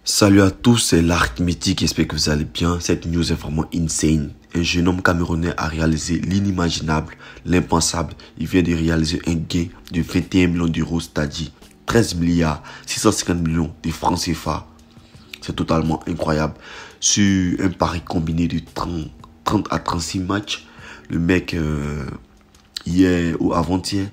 Salut à tous, c'est l'arithmétique, j'espère que vous allez bien. Cette news est vraiment insane. Un jeune homme camerounais a réalisé l'inimaginable, l'impensable. Il vient de réaliser un gain de 21 millions d'euros, c'est-à-dire 13 milliards 650 millions de francs CFA. C'est totalement incroyable. Sur un pari combiné de 30 à 36 matchs, le mec, hier ou avant-hier,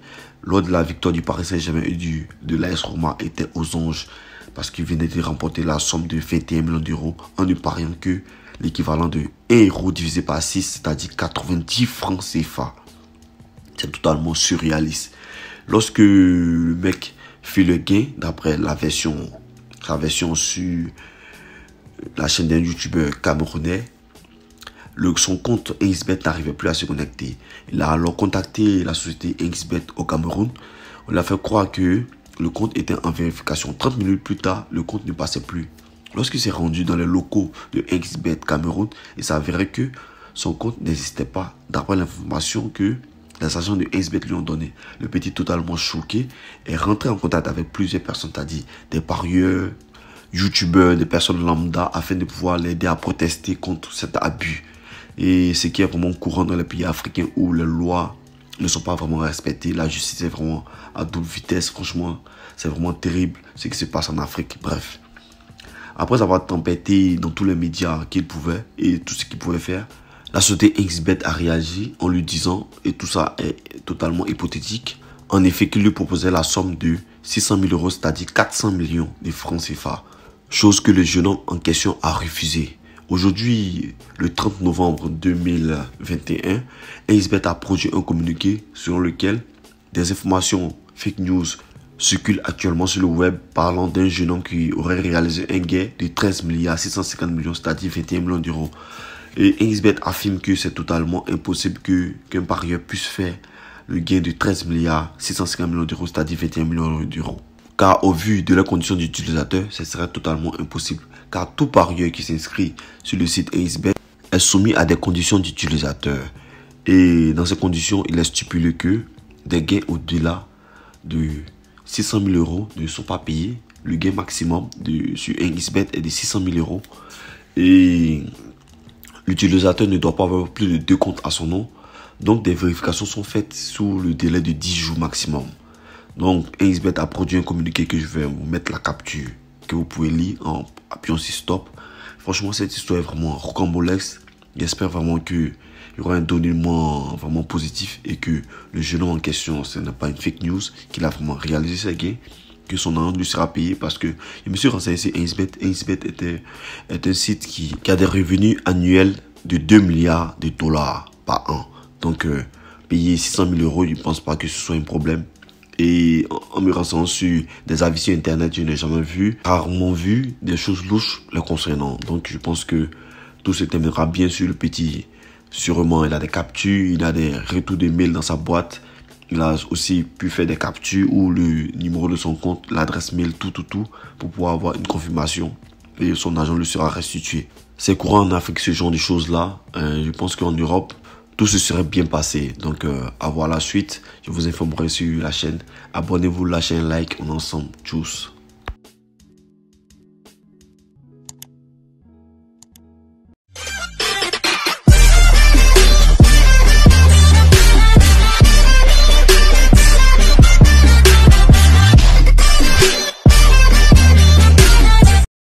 lors de la victoire du Paris Saint-Germain et de l'AS Roma, était aux anges. Parce qu'il venait de remporter la somme de 21 millions d'euros en ne pariant que l'équivalent de 1 euro divisé par 6, c'est-à-dire 90 francs CFA. C'est totalement surréaliste. Lorsque le mec fait le gain, d'après sa version sur la chaîne d'un youtubeur camerounais, son compte XBet n'arrivait plus à se connecter. Il a alors contacté la société XBet au Cameroun. On lui a fait croire que le compte était en vérification. 30 minutes plus tard, le compte ne passait plus. Lorsqu'il s'est rendu dans les locaux de XBet Cameroun, il s'avérait que son compte n'existait pas, d'après l'information que les agents de XBet lui ont donnée. Le petit, totalement choqué, est rentré en contact avec plusieurs personnes, c'est-à-dire des parieurs, youtubeurs, des personnes lambda, afin de pouvoir l'aider à protester contre cet abus. Et ce qui est vraiment courant dans les pays africains où les lois ne sont pas vraiment respectées. La justice est vraiment à double vitesse. Franchement, c'est vraiment terrible ce qui se passe en Afrique. Bref, après avoir tempêté dans tous les médias qu'il pouvait et tout ce qu'il pouvait faire, la société XBet a réagi en lui disant, et tout ça est totalement hypothétique, en effet qu'il lui proposait la somme de 600 000 euros, c'est-à-dire 400 millions de francs CFA. Chose que le jeune homme en question a refusé. Aujourd'hui, le 30 novembre 2021, XBet a produit un communiqué selon lequel des informations fake news circulent actuellement sur le web parlant d'un jeune homme qui aurait réalisé un gain de 13 milliards 650 millions, c'est-à-dire 21 millions d'euros. Et XBet affirme que c'est totalement impossible qu'un parieur puisse faire le gain de 13 milliards 650 millions d'euros, c'est-à-dire 21 millions d'euros. Car au vu de leurs conditions d'utilisateur, ce serait totalement impossible. Car tout parieur qui s'inscrit sur le site XBet est soumis à des conditions d'utilisateur. Et dans ces conditions, il est stipulé que des gains au-delà de 600 000 euros ne sont pas payés. Le gain maximum sur XBet est de 600 000 euros. Et l'utilisateur ne doit pas avoir plus de 2 comptes à son nom. Donc des vérifications sont faites sous le délai de 10 jours maximum. Donc XBet a produit un communiqué que je vais vous mettre la capture, que vous pouvez lire en appuyant sur stop. Franchement, cette histoire est vraiment rocambolesque. J'espère vraiment qu'il y aura un dénouement vraiment positif et que le jeune homme en question, ce n'est pas une fake news, qu'il a vraiment réalisé ses gains, que son argent lui sera payé parce que je me suis renseigné sur XBet. XBet est un site qui a des revenus annuels de 2 milliards de dollars par an. Donc, payer 600 000 euros, je ne pense pas que ce soit un problème. Et en me renseignant sur des avis sur internet, je n'ai jamais rarement vu des choses louches le concernant. Donc je pense que tout se terminera bien sur le petit. Sûrement, il a des captures, il a des retours de mails dans sa boîte. Il a aussi pu faire des captures ou le numéro de son compte, l'adresse mail, tout, pour pouvoir avoir une confirmation. Et son argent lui sera restitué. C'est courant en Afrique ce genre de choses-là. Je pense qu'en Europe, tout se serait bien passé. Donc, à voir la suite. Je vous informerai sur la chaîne. Abonnez-vous, lâchez un like. On est ensemble. Tchuss.